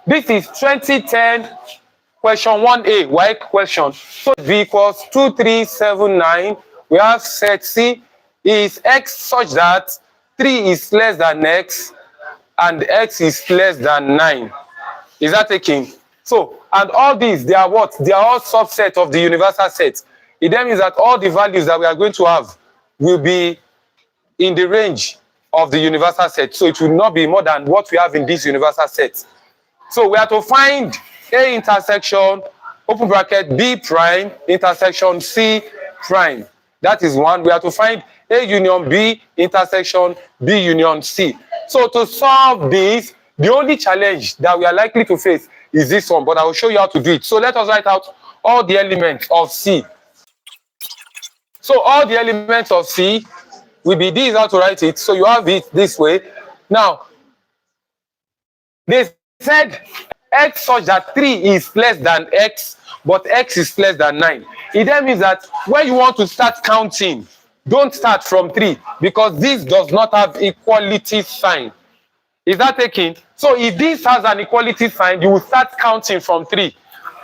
This is 2010 question 1A, WAEC question. So V equals 2379. We have set C is X such that 3 is less than X and X is less than 9. Is that taking? So, and all these, they are what? They are all subsets of the universal set. It then means that all the values that we are going to have will be in the range of the universal set. So it will not be more than what we have in this universal set. So we have to find A intersection, open bracket, B prime, intersection C prime. That is one. We have to find A union B, intersection B union C. So to solve this, the only challenge that we are likely to face is this one, but I will show you how to do it. So let us write out all the elements of C. So all the elements of C will be, this is how to write it. So you have it this way. Now, they said X such that 3 is less than X, but X is less than 9. It then means that when you want to start counting, don't start from 3 because this does not have equality sign. Is that taking? So if this has an equality sign, you will start counting from 3.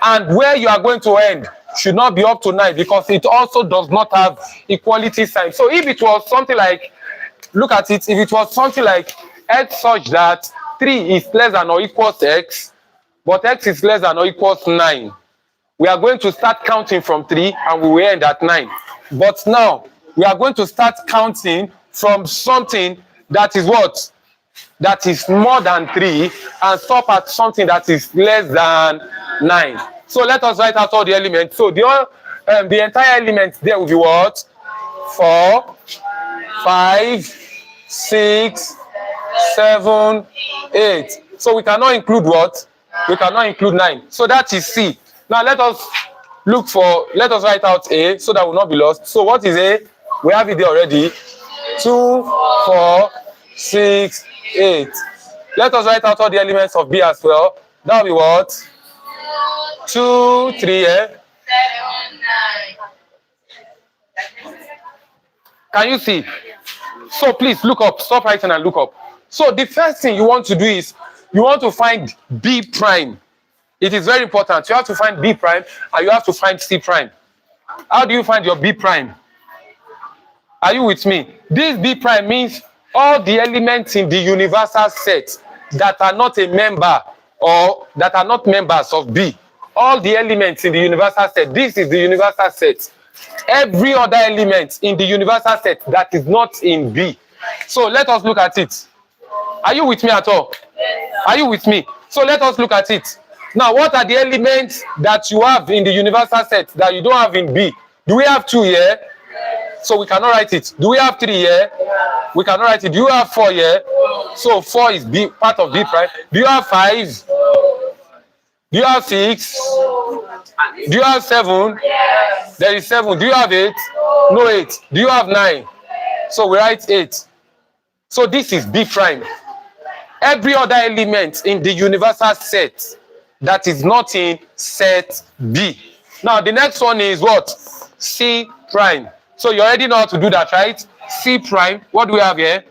And where you are going to end should not be up to 9 because it also does not have equality sign. So if it was something like, look at it, if it was something like X such that 3 is less than or equals X, but X is less than or equals 9, we are going to start counting from 3 and we will end at 9. But now, we are going to start counting from something that is what? That is more than 3 and stop at something that is less than 9. So let us write out all the elements. So the entire element there will be what? 4, 5, 6, 7, 8. So we cannot include what? We cannot include 9. So that is C. Now let us write out A so that will not be lost. So what is A? We have it there already. 2, 4, 6, 8. Let us write out all the elements of B as well. That will be what? 2, 3, 7, 9. Can you see? So please look up. Stop writing and look up. So the first thing you want to do is you want to find B prime. It is very important. You have to find B prime and you have to find C prime. How do you find your B prime? Are you with me? This B prime means all the elements in the universal set that are not a member or that are not members of B. All the elements in the universal set. This is the universal set. Every other element in the universal set that is not in B. So let us look at it. Are you with me at all? Are you with me? So let us look at it. Now, what are the elements that you have in the universal set that you don't have in B? Do we have 2 here? So we cannot write it. Do we have 3 here? We cannot write it. Do you have 4 here? So 4 is B, part of B prime. Do you have 5? Do you have 6? Do you have 7? There is 7. Do you have 8? No 8. Do you have 9? So we write 8. So this is B prime. Every other element in the universal set that is not in set B. Now the next one is what? C prime. So you already know how to do that, right? C prime. What do we have here?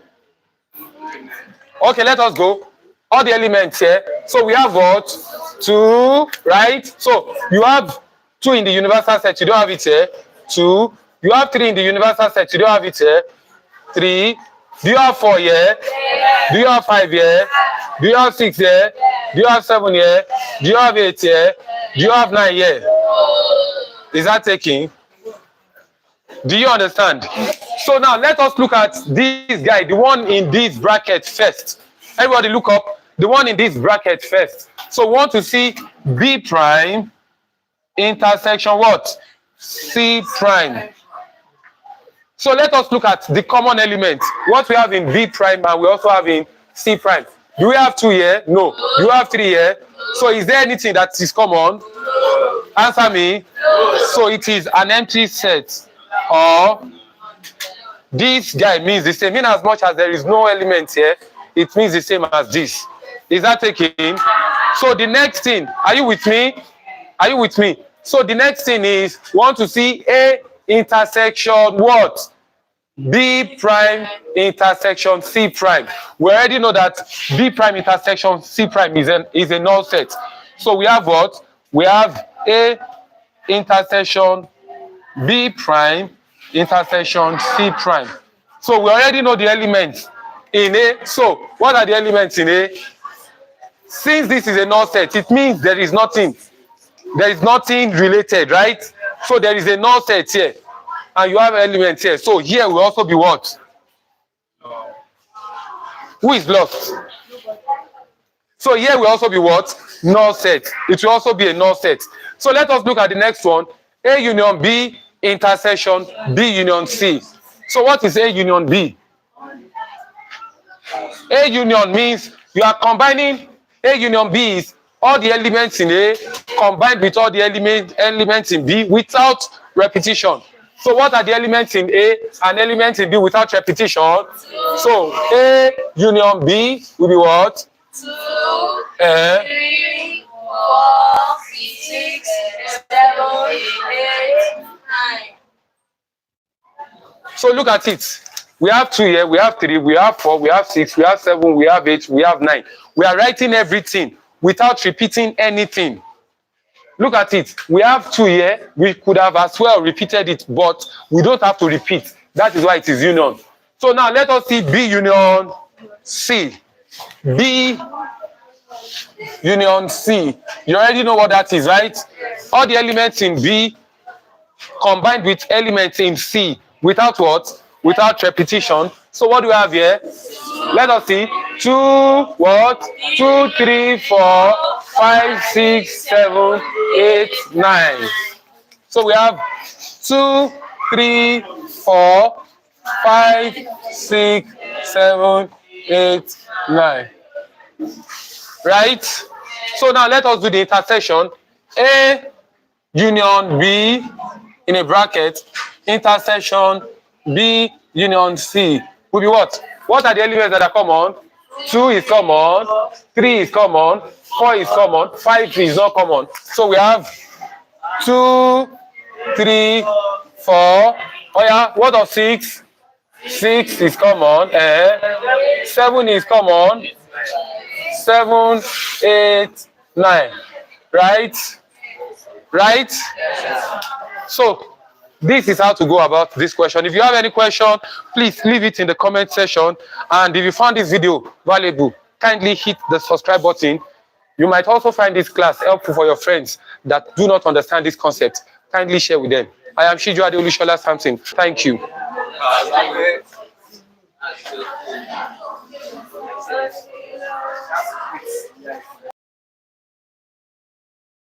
Okay, let us go. All the elements here. So we have what? 2, right? So you have 2 in the universal set. You don't have it here. 2. You have 3 in the universal set. You don't have it here. 3. Do you have 4 here? Do you have 5 here? Do you have 6 here? Do you have 7 here? Do you have 8 here? Do you have 9 here? Is that taking? Do you understand? So now let us look at this guy, the one in this bracket first. Everybody look up. The one in this bracket first. So we want to see B prime intersection what? C prime. So let us look at the common element. What we have in B prime and we also have in C prime. Do we have 2 here? No. Do you have 3 here? So is there anything that is common? Answer me. So it is an empty set. Or this guy means the same. In as much as there is no element here, it means the same as this. Is that taking? So the next thing, are you with me? Are you with me? So the next thing is, we want to see A intersection what? B prime intersection C prime. We already know that B prime intersection C prime is a null set. So we have what? We have A intersection B prime intersection C prime. So we already know the elements in A. So what are the elements in A? Since this is a null set, it means there is nothing related, right? So there is a null set here. And you have elements here. So here will also be what? Who is lost? So here will also be what? Null set. It will also be a null set. So let us look at the next one. A union B intersection B union C. So what is A union B? A union means you are combining. A union B is all the elements in A combined with all the elements in B without repetition. So what are the elements in A and elements in B without repetition? So A union B will be what? 2, 3, 4, 6, 7, 8, 9. So look at it. We have 2 here, we have 3, we have 4, we have 6, we have 7, we have 8, we have 9. We are writing everything without repeating anything. Look at it. We have 2 here. We could have as well repeated it, but we don't have to repeat. That is why it is union. So now let us see B union C. B union C. You already know what that is, right? All the elements in B combined with elements in C without what? Without repetition. So what do we have here? Let us see. 2, what? 2, 3, 4, 5, 6, 7, 8, 9. So we have 2, 3, 4, 5, 6, 7, 8, 9. Right? So now let us do the intersection. A union B in a bracket, intersection B union C will be what? What are the elements that are common? 2 is common, 3 is common, 4 is common, 5 is not common. So we have 2, 3, 4. Oh yeah, what of 6? 6 is common. 7 is common. 7, 8, 9. Right? Right? So this is how to go about this question. If you have any question, please leave it in the comment section. And if you found this video valuable, kindly hit the subscribe button. You might also find this class helpful for your friends that do not understand this concept. Kindly share with them. I am Shijuade Olushola Samson. Thank you.